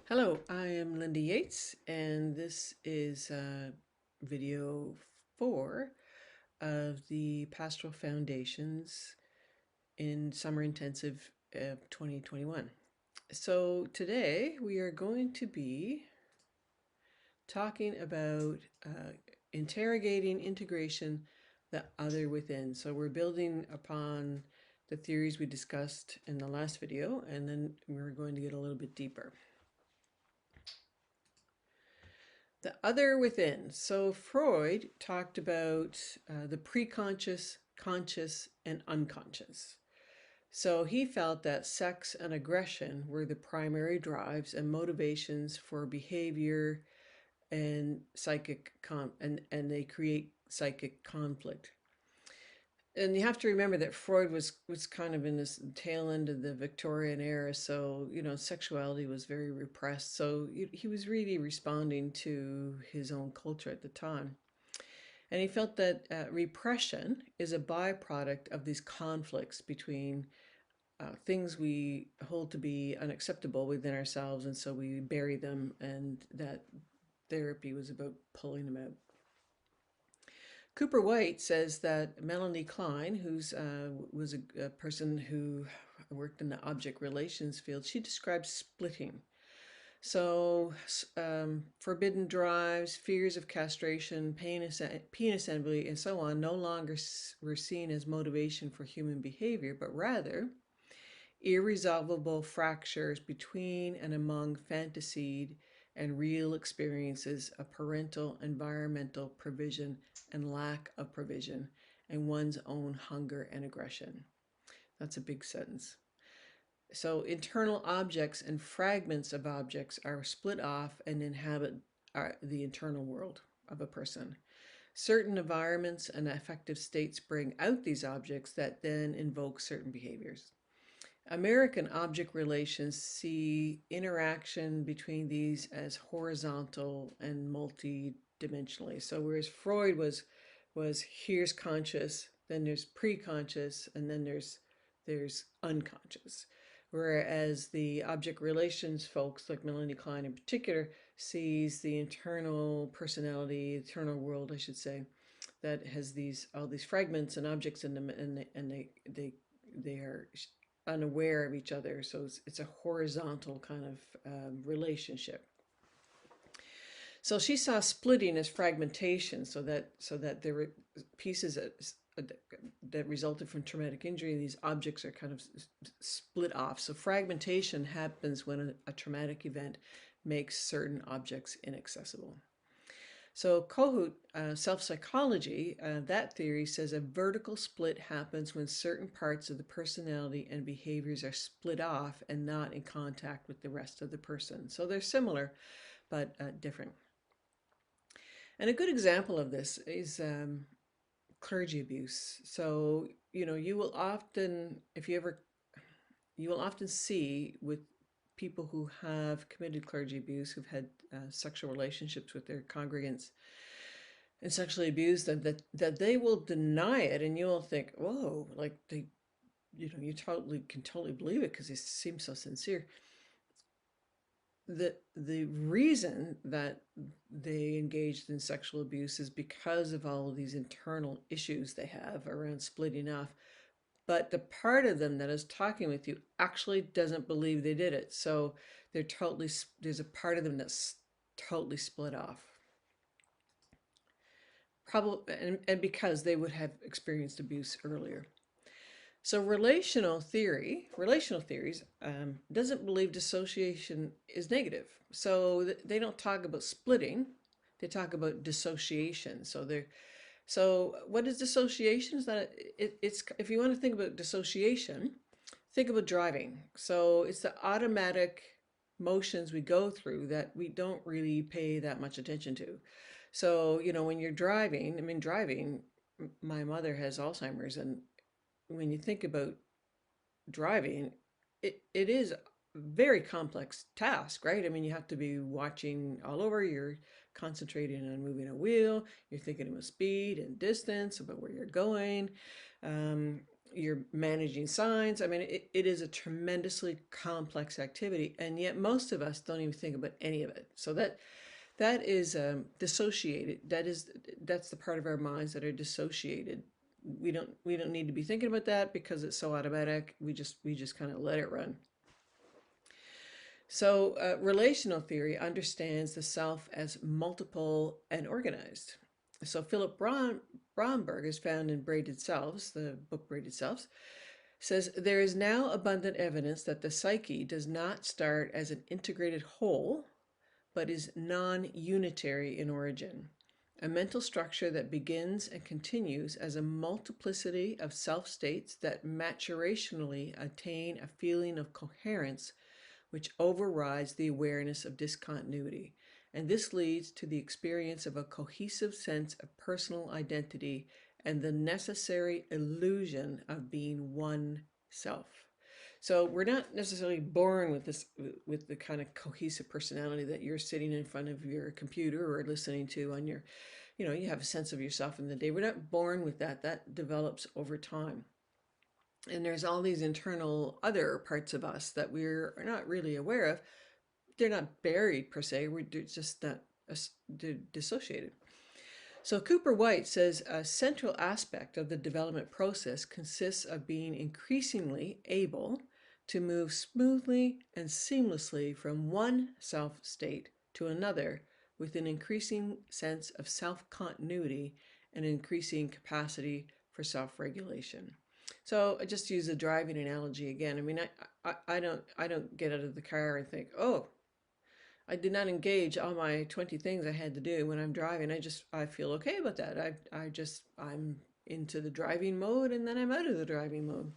Hello, I am Linda Yates, and this is video 4 of the Pastoral Foundations in Summer Intensive of 2021. So today we are going to be talking about interrogating integration, the other within. So we're building upon the theories we discussed in the last video, and then we're going to get a little bit deeper. The other within. So Freud talked about the preconscious, conscious, and unconscious. So he felt that sex and aggression were the primary drives and motivations for behavior and and they create psychic conflict. And you have to remember that Freud was kind of in this tail end of the Victorian era, so sexuality was very repressed. So he was really responding to his own culture at the time, and he felt that repression is a byproduct of these conflicts between things we hold to be unacceptable within ourselves, and so we bury them, and that therapy was about pulling them out. Cooper White says that Melanie Klein, who's was a person who worked in the object relations field, she describes splitting. So, forbidden drives, fears of castration, pain assembly, and so on no longer were seen as motivation for human behavior, but rather irresolvable fractures between and among fantasied and real experiences of parental environmental provision and lack of provision, and one's own hunger and aggression. That's a big sentence. So internal objects and fragments of objects are split off and inhabit the internal world of a person. Certain environments and affective states bring out these objects that then invoke certain behaviors. American object relations see interaction between these as horizontal and multi-dimensionally. So whereas Freud was here's conscious, then there's pre-conscious, and then there's unconscious. Whereas the object relations folks, like Melanie Klein in particular, sees the internal personality, internal world, I should say, that has all these fragments and objects in them, and they are unaware of each other. So it's a horizontal kind of relationship. So she saw splitting as fragmentation, so that there were pieces that resulted from traumatic injury. These objects are kind of split off. So fragmentation happens when a traumatic event makes certain objects inaccessible. So Kohut, self-psychology, that theory says a vertical split happens when certain parts of the personality and behaviors are split off and not in contact with the rest of the person. So they're similar, but different. And a good example of this is clergy abuse. So, you will often, you will often see with people who have committed clergy abuse, who've had sexual relationships with their congregants and sexually abused them, that they will deny it, and you will think, whoa, like you can totally believe it because they seem so sincere. The reason that they engaged in sexual abuse is because of all of these internal issues they have around splitting off. But the part of them that is talking with you actually doesn't believe they did it. So there's a part of them that's totally split off. Probably, and because they would have experienced abuse earlier. So relational theories doesn't believe dissociation is negative. So they don't talk about splitting; they talk about dissociation. So what is dissociation? Is that it's if you want to think about dissociation, think about driving. So it's the automatic motions we go through that we don't really pay that much attention to. So, when you're driving, my mother has Alzheimer's, and when you think about driving, it is a very complex task, right? I mean, you have to be watching all over, you're concentrating on moving a wheel, you're thinking about speed and distance, about where you're going. you're managing signs. I mean, it is a tremendously complex activity, and yet most of us don't even think about any of it. So that is dissociated. That's the part of our minds that are dissociated. We don't need to be thinking about that because it's so automatic. We just kind of let it run. So relational theory understands the self as multiple and organized. So Philip Bromberg is found in Braided Selves, the book Braided Selves, says there is now abundant evidence that the psyche does not start as an integrated whole, but is non-unitary in origin, a mental structure that begins and continues as a multiplicity of self-states that maturationally attain a feeling of coherence which overrides the awareness of discontinuity. And this leads to the experience of a cohesive sense of personal identity and the necessary illusion of being one self. So we're not necessarily born with this, with the kind of cohesive personality that you're sitting in front of your computer or listening to on your, you have a sense of yourself in the day. We're not born with that. That develops over time. And there's all these internal other parts of us that we're not really aware of. They're not buried per se. We're just not dissociated. So Cooper White says a central aspect of the development process consists of being increasingly able to move smoothly and seamlessly from one self state to another with an increasing sense of self-continuity and increasing capacity for self-regulation. So I just use the driving analogy again. I mean, I don't get out of the car and think, oh, I did not engage all my 20 things I had to do when I'm driving. I feel okay about that. I'm into the driving mode and then I'm out of the driving mode.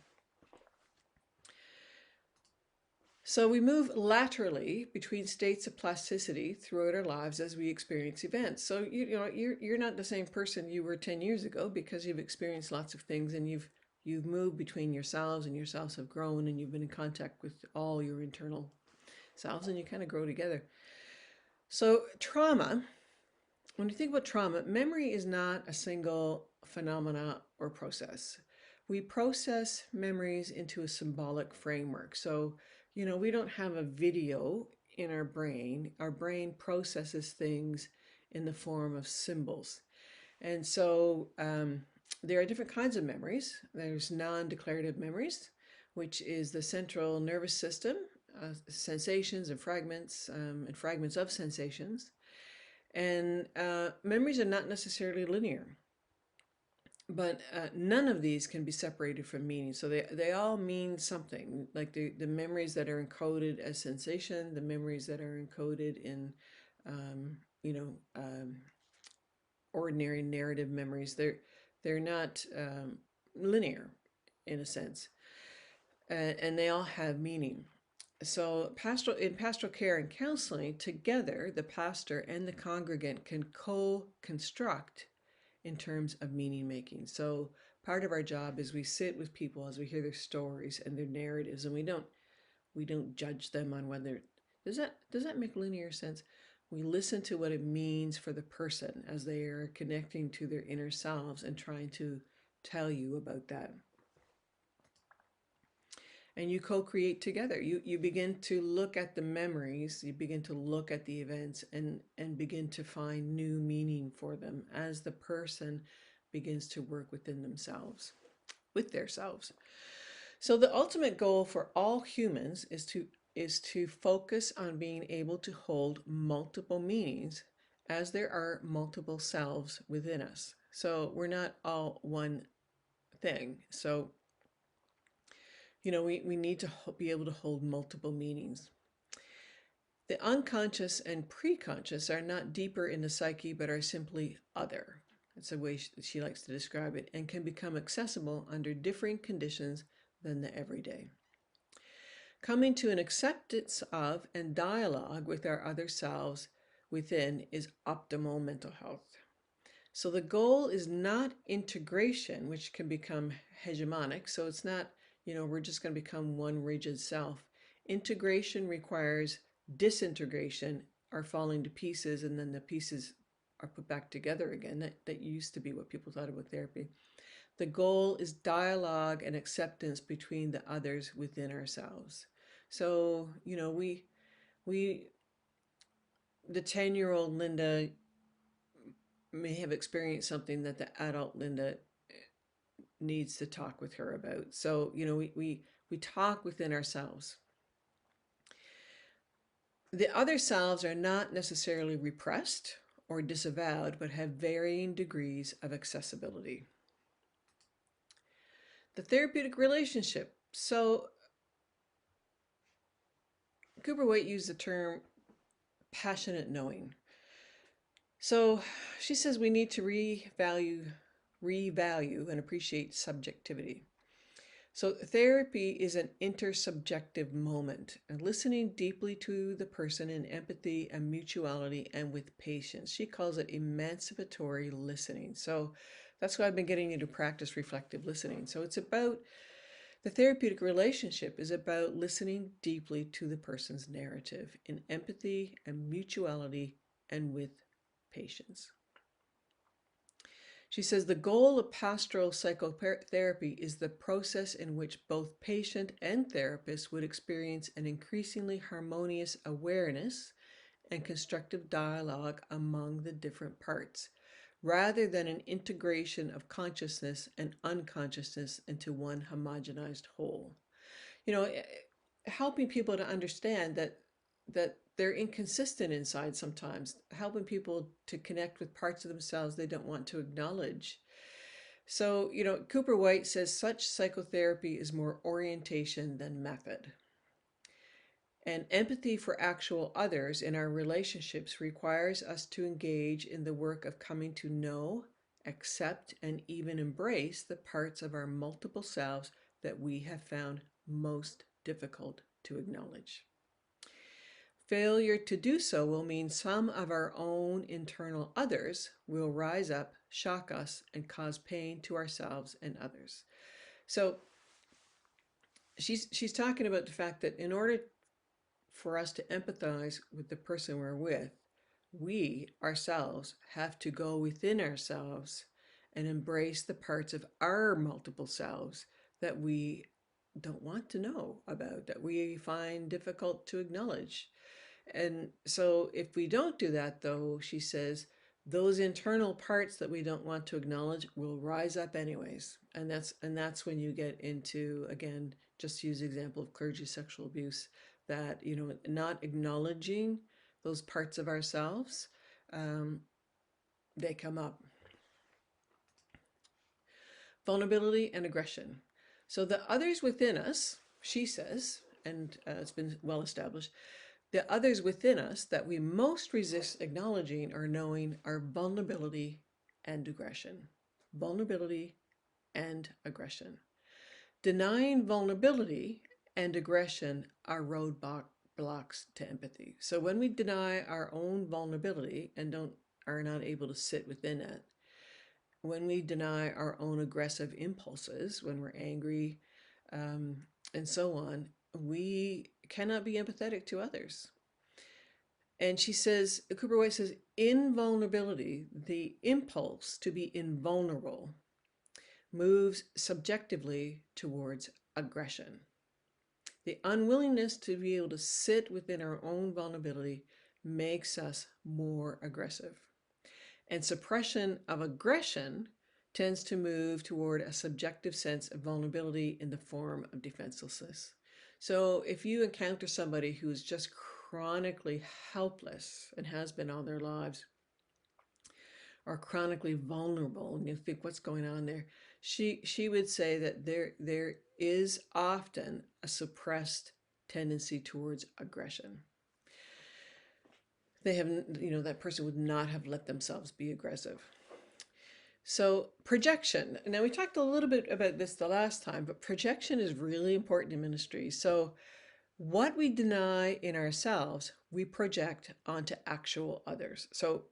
So we move laterally between states of plasticity throughout our lives as we experience events. So you're not the same person you were 10 years ago because you've experienced lots of things and you've moved between yourselves and yourselves have grown and you've been in contact with all your internal selves and you kind of grow together. So trauma, when you think about trauma, memory is not a single phenomena or process. We process memories into a symbolic framework. So, we don't have a video in our brain. Our brain processes things in the form of symbols. And so there are different kinds of memories. There's non-declarative memories, which is the central nervous system, sensations and fragments of sensations. And memories are not necessarily linear, but none of these can be separated from meaning. So they all mean something, like the memories that are encoded as sensation, the memories that are encoded in, um, you know, um, ordinary narrative memories. They're not linear in a sense, and they all have meaning. So in pastoral care and counseling, together the pastor and the congregant can co-construct in terms of meaning making. So part of our job is we sit with people as we hear their stories and their narratives, and we don't judge them on whether does that make linear sense. We listen to what it means for the person as they are connecting to their inner selves and trying to tell you about that. And you co-create together. You begin to look at the memories, you begin to look at the events and begin to find new meaning for them as the person begins to work within themselves, with their selves. So the ultimate goal for all humans is to focus on being able to hold multiple meanings as there are multiple selves within us. So we're not all one thing. So we need to be able to hold multiple meanings. The unconscious and preconscious are not deeper in the psyche, but are simply other. That's the way she likes to describe it, and can become accessible under differing conditions than the everyday. Coming to an acceptance of and dialogue with our other selves within is optimal mental health. So the goal is not integration, which can become hegemonic. So it's not, we're just going to become one rigid self. Integration requires disintegration or falling to pieces, and then the pieces are put back together again. That used to be what people thought about therapy. The goal is dialogue and acceptance between the others within ourselves. So, we the 10-year-old Linda may have experienced something that the adult Linda needs to talk with her about. So, we talk within ourselves. The other selves are not necessarily repressed or disavowed, but have varying degrees of accessibility. The therapeutic relationship. So, Cooper White used the term passionate knowing. So, she says we need to revalue and appreciate subjectivity. So, therapy is an intersubjective moment, and listening deeply to the person in empathy and mutuality and with patience. She calls it emancipatory listening. So, that's why I've been getting into practice reflective listening. So, it's about the therapeutic relationship is about listening deeply to the person's narrative in empathy and mutuality and with patience. She says the goal of pastoral psychotherapy is the process in which both patient and therapist would experience an increasingly harmonious awareness and constructive dialogue among the different parts, rather than an integration of consciousness and unconsciousness into one homogenized whole. You know, helping people to understand that they're inconsistent inside sometimes, helping people to connect with parts of themselves they don't want to acknowledge. So, Cooper White says such psychotherapy is more orientation than method. And empathy for actual others in our relationships requires us to engage in the work of coming to know, accept, and even embrace the parts of our multiple selves that we have found most difficult to acknowledge. Failure to do so will mean some of our own internal others will rise up, shock us, and cause pain to ourselves and others. So she's talking about the fact that in order for us to empathize with the person we're with, we ourselves have to go within ourselves and embrace the parts of our multiple selves that we don't want to know about, that we find difficult to acknowledge. And so if we don't do that, though, she says, those internal parts that we don't want to acknowledge will rise up anyways. And that's when you get into, again, just to use the example of clergy sexual abuse, that, not acknowledging those parts of ourselves, they come up. Vulnerability and aggression. So the others within us, she says, and it's been well established, the others within us that we most resist acknowledging or knowing are vulnerability and aggression. Vulnerability and aggression. Denying vulnerability and aggression are roadblocks to empathy. So when we deny our own vulnerability and are not able to sit within it, when we deny our own aggressive impulses, when we're angry, and so on, we cannot be empathetic to others. And she says, Cooper White says, invulnerability, the impulse to be invulnerable, moves subjectively towards aggression. The unwillingness to be able to sit within our own vulnerability makes us more aggressive. And suppression of aggression tends to move toward a subjective sense of vulnerability in the form of defenselessness. So if you encounter somebody who's just chronically helpless and has been all their lives, or chronically vulnerable, and you think what's going on there, she would say that there is often a suppressed tendency towards aggression. They haven't, that person would not have let themselves be aggressive. So projection. Now we talked a little bit about this the last time, but projection is really important in ministry. So what we deny in ourselves, we project onto actual others. So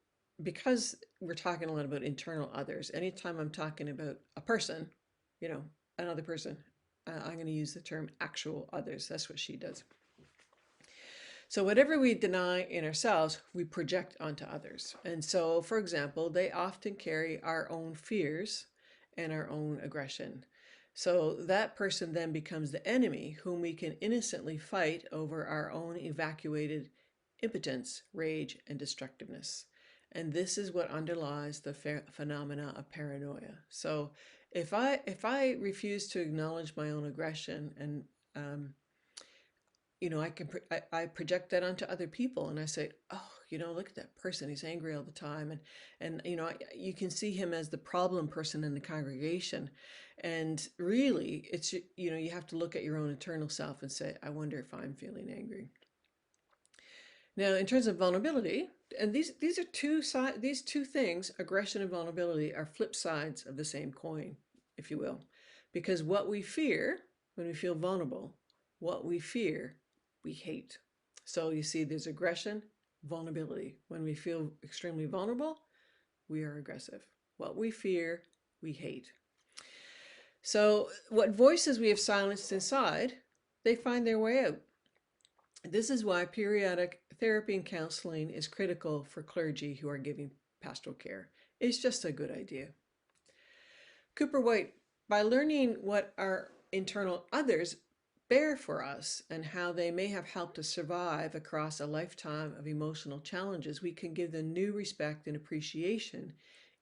because we're talking a lot about internal others, anytime I'm talking about a person, another person, I'm going to use the term actual others. That's what she does. So whatever we deny in ourselves, we project onto others. And so, for example, they often carry our own fears and our own aggression. So that person then becomes the enemy whom we can innocently fight over our own evacuated impotence, rage, and destructiveness. And this is what underlies the phenomena of paranoia. So if I refuse to acknowledge my own aggression and I project that onto other people, and I say, oh, look at that person, he's angry all the time, and you can see him as the problem person in the congregation. And really, it's, you have to look at your own internal self and say, I wonder if I'm feeling angry. Now, in terms of vulnerability, and these are these two things, aggression and vulnerability, are flip sides of the same coin, if you will. Because what we fear when we feel vulnerable, what we fear, we hate. So you see, there's aggression, vulnerability. When we feel extremely vulnerable, we are aggressive. What we fear, we hate. So what voices we have silenced inside, they find their way out. This is why periodic therapy and counseling is critical for clergy who are giving pastoral care. It's just a good idea. Cooper White, by learning what our internal others bear for us and how they may have helped us survive across a lifetime of emotional challenges, we can give them new respect and appreciation,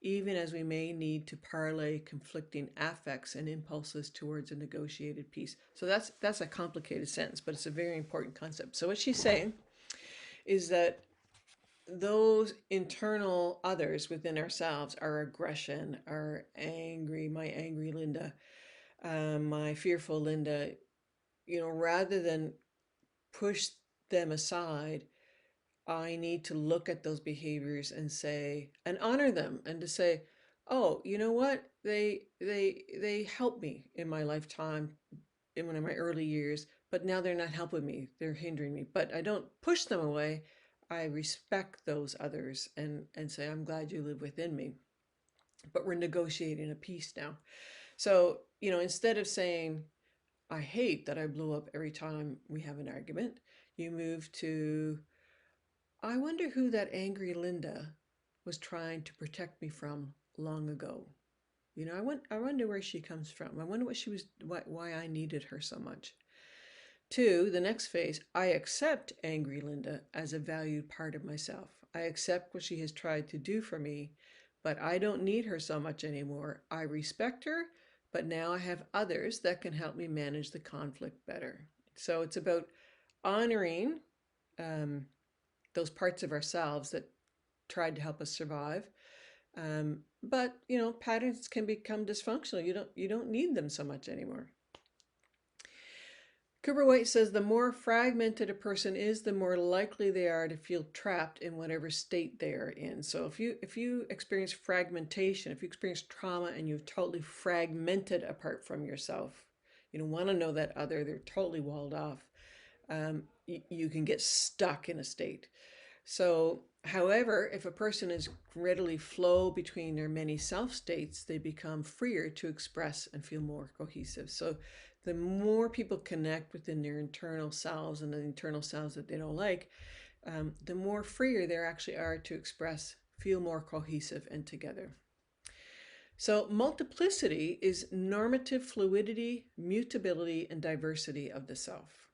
even as we may need to parlay conflicting affects and impulses towards a negotiated peace. So that's a complicated sentence, but it's a very important concept. So what she's saying is that those internal others within ourselves, our aggression, our angry, my angry Linda, my fearful Linda, rather than push them aside, I need to look at those behaviors and say, and honor them, and to say, oh, you know what? They helped me in my lifetime, in one of my early years, but now they're not helping me. They're hindering me. But I don't push them away. I respect those others and say, I'm glad you live within me. But we're negotiating a peace now. So, instead of saying, I hate that I blow up every time we have an argument, you move to, I wonder who that angry Linda was trying to protect me from long ago. I wonder where she comes from. I wonder why I needed her so much. 2, the next phase, I accept angry Linda as a valued part of myself. I accept what she has tried to do for me, but I don't need her so much anymore. I respect her, but now I have others that can help me manage the conflict better. So it's about honoring those parts of ourselves that tried to help us survive. But patterns can become dysfunctional. You don't need them so much anymore. Cooper White says the more fragmented a person is, the more likely they are to feel trapped in whatever state they are in. So if you experience fragmentation, if you experience trauma and you've totally fragmented apart from yourself, you don't want to know that other, they're totally walled off, you can get stuck in a state. So, however, if a person is readily flow between their many self states, they become freer to express and feel more cohesive. So the more people connect within their internal selves and the internal selves that they don't like, the more freer they actually are to express, feel more cohesive and together. So multiplicity is normative fluidity, mutability, and diversity of the self.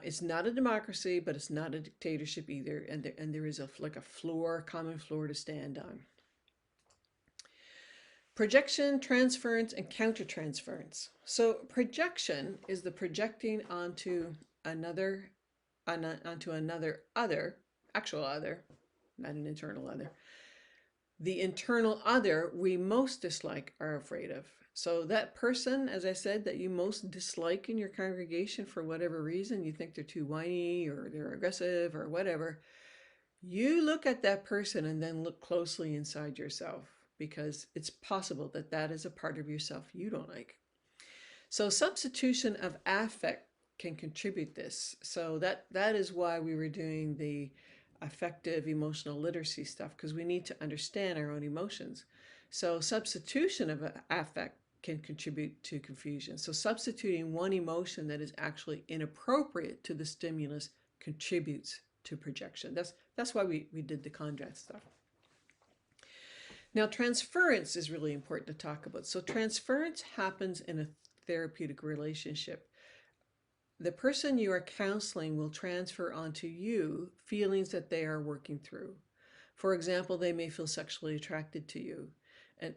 It's not a democracy, but it's not a dictatorship either, and there is a common floor to stand on. Projection, transference, and countertransference. So projection is the projecting onto another other, actual other, not an internal other. The internal other we most dislike, are afraid of. So that person, as I said, that you most dislike in your congregation for whatever reason, you think they're too whiny or they're aggressive or whatever, you look at that person and then look closely inside yourself, because it's possible that that is a part of yourself you don't like. So substitution of affect can contribute this. So that is why we were doing the affective emotional literacy stuff, because we need to understand our own emotions. So substitution of affect can contribute to confusion. So substituting one emotion that is actually inappropriate to the stimulus contributes to projection. That's why we did the contrast stuff. Now, transference is really important to talk about. So, transference happens in a therapeutic relationship. The person you are counseling will transfer onto you feelings that they are working through. For example, they may feel sexually attracted to you. And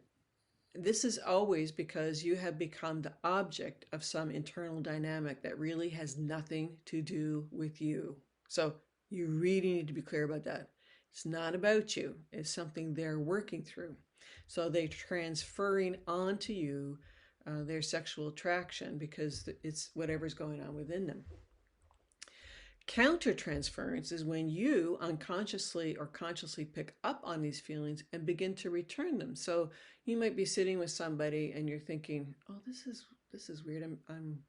this is always because you have become the object of some internal dynamic that really has nothing to do with you. So you really need to be clear about that. It's not about you, it's something they're working through. So they're transferring onto you their sexual attraction because it's whatever's going on within them. Countertransference is when you unconsciously or consciously pick up on these feelings and begin to return them. So you might be sitting with somebody and you're thinking, "Oh, this is weird. I'm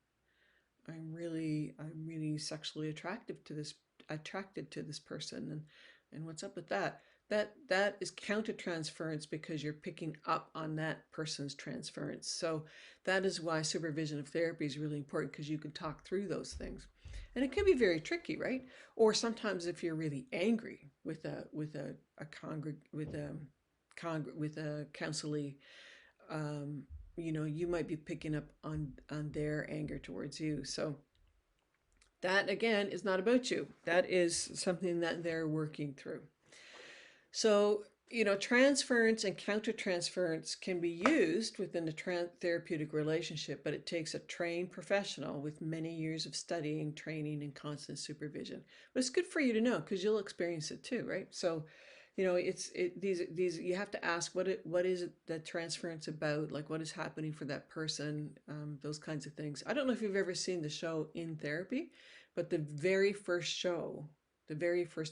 really sexually attracted to this person, and what's up with that?" That is countertransference because you're picking up on that person's transference. So that is why supervision of therapy is really important, because you can talk through those things. And it can be very tricky, right? Or sometimes if you're really angry with a counselee, um, you might be picking up on their anger towards you. So that again is not about you. That is something that they're working through. So, transference and countertransference can be used within a therapeutic relationship, but it takes a trained professional with many years of studying, training, and constant supervision. But it's good for you to know because you'll experience it too, right? So, these you have to ask what is it that transference about? Like, what is happening for that person? Those kinds of things. I don't know if you've ever seen the show In Therapy, but the very first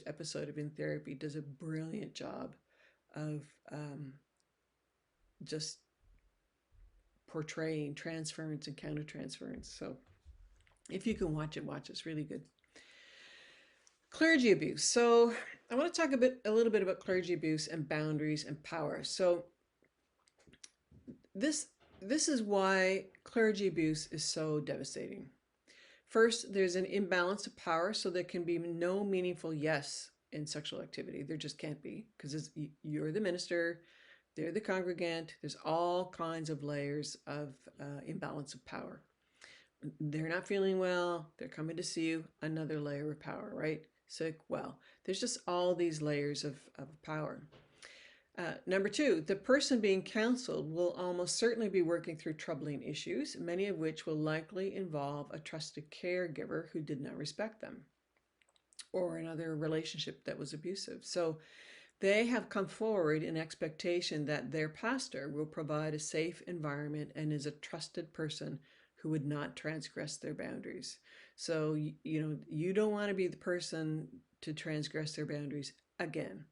episode of In Therapy does a brilliant job of just portraying transference and countertransference. So if you can watch it, watch it. It's really good. Clergy abuse. So I want to talk a little bit about clergy abuse and boundaries and power. So this this is why clergy abuse is so devastating. First, there's an imbalance of power, so there can be no meaningful yes in sexual activity. There just can't be, because you're the minister, they're the congregant. There's all kinds of layers of imbalance of power. They're not feeling well, they're coming to see you, another layer of power, right? Sick, well. There's just all these layers of power. Number two, the person being counseled will almost certainly be working through troubling issues, many of which will likely involve a trusted caregiver who did not respect them or another relationship that was abusive. So they have come forward in expectation that their pastor will provide a safe environment and is a trusted person who would not transgress their boundaries. So, you don't want to be the person to transgress their boundaries again.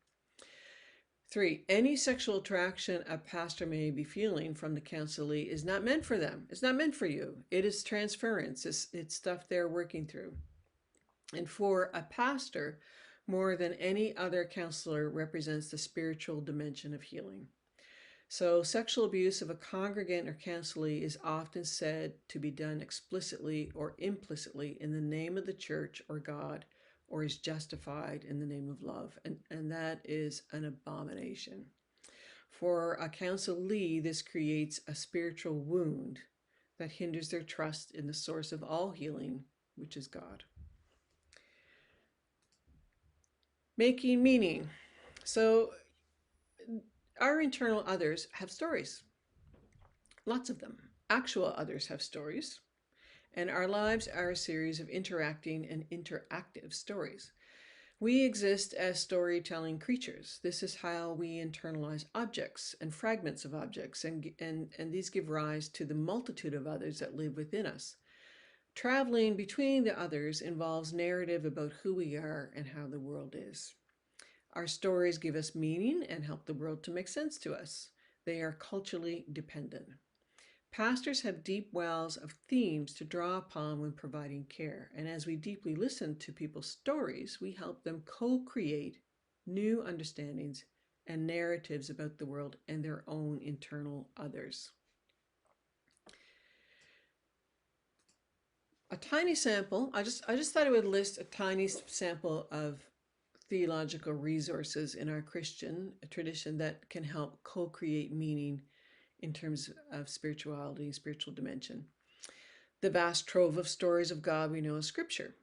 Three, any sexual attraction a pastor may be feeling from the counselee is not meant for them. It's not meant for you. It is transference. It's stuff they're working through. And for a pastor, more than any other counselor, represents the spiritual dimension of healing. So, sexual abuse of a congregant or counselee is often said to be done explicitly or implicitly in the name of the church or God, or is justified in the name of love. And that is an abomination. For a counselee, this creates a spiritual wound that hinders their trust in the source of all healing, which is God. Making meaning. So, our internal others have stories, lots of them. Actual others have stories. And our lives are a series of interacting and interactive stories. We exist as storytelling creatures. This is how we internalize objects and fragments of objects, and these give rise to the multitude of others that live within us. Traveling between the others involves narrative about who we are and how the world is. Our stories give us meaning and help the world to make sense to us. They are culturally dependent. Pastors have deep wells of themes to draw upon when providing care, and as we deeply listen to people's stories, we help them co-create new understandings and narratives about the world and their own internal others. A tiny sample, I just thought I would list a tiny sample of theological resources in our Christian tradition that can help co-create meaning in terms of spirituality, spiritual dimension. The vast trove of stories of God we know as Scripture,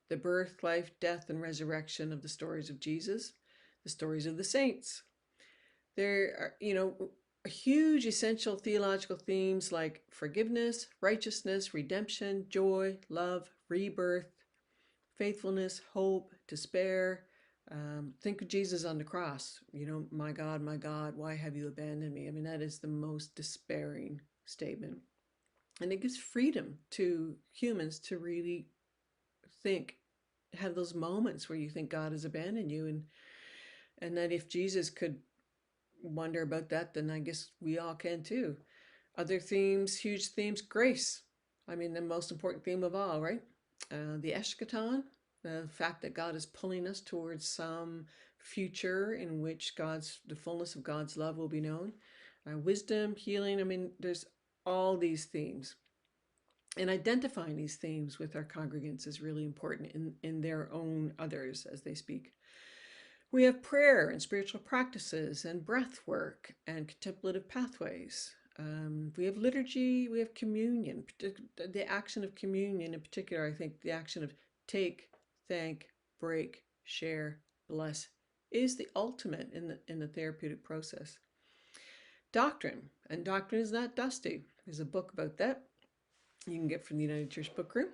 the birth, life, death, and resurrection of the stories of Jesus, the stories of the saints. There are, huge essential theological themes like forgiveness, righteousness, redemption, joy, love, rebirth, faithfulness, hope, despair. Think of Jesus on the cross. My God, why have you abandoned me? I mean, that is the most despairing statement. And it gives freedom to humans to really think, have those moments where you think God has abandoned you. And that if Jesus could wonder about that, then I guess we all can too. Other themes, huge themes, grace. I mean, the most important theme of all, right? The eschaton, the fact that God is pulling us towards some future in which the fullness of God's love will be known. Wisdom, healing. I mean, there's all these themes. And identifying these themes with our congregants is really important in their own others as they speak. We have prayer and spiritual practices and breath work and contemplative pathways. We have liturgy, we have communion, the action of communion in particular. I think the action of take, thank, break, share, bless is the ultimate in the therapeutic process. Doctrine, and Doctrine is Not Dusty. There's a book about that you can get from the United Church Book Room.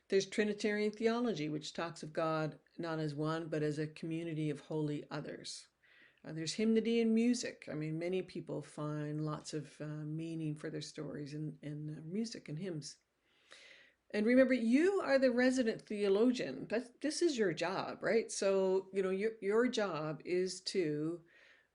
There's Trinitarian theology, which talks of God not as one, but as a community of holy others. There's hymnody and music. I mean, many people find lots of meaning for their stories in music and hymns. And remember, you are the resident theologian. This is your job, right? So, your job is to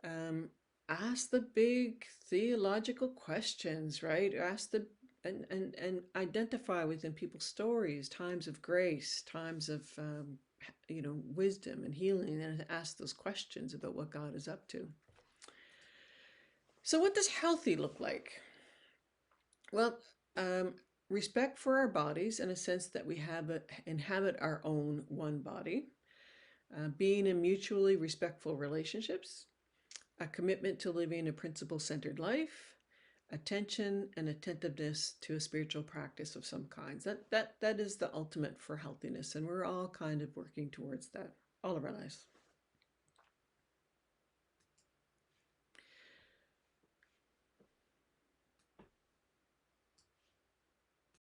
um, ask the big theological questions, right? Ask the and identify within people's stories times of grace, times of wisdom and healing, and ask those questions about what God is up to. So, what does healthy look like? Well, respect for our bodies in a sense that we inhabit our own one body, being in mutually respectful relationships, a commitment to living a principle-centered life, attention and attentiveness to a spiritual practice of some kinds. That is the ultimate for healthiness, and we're all kind of working towards that all of our lives.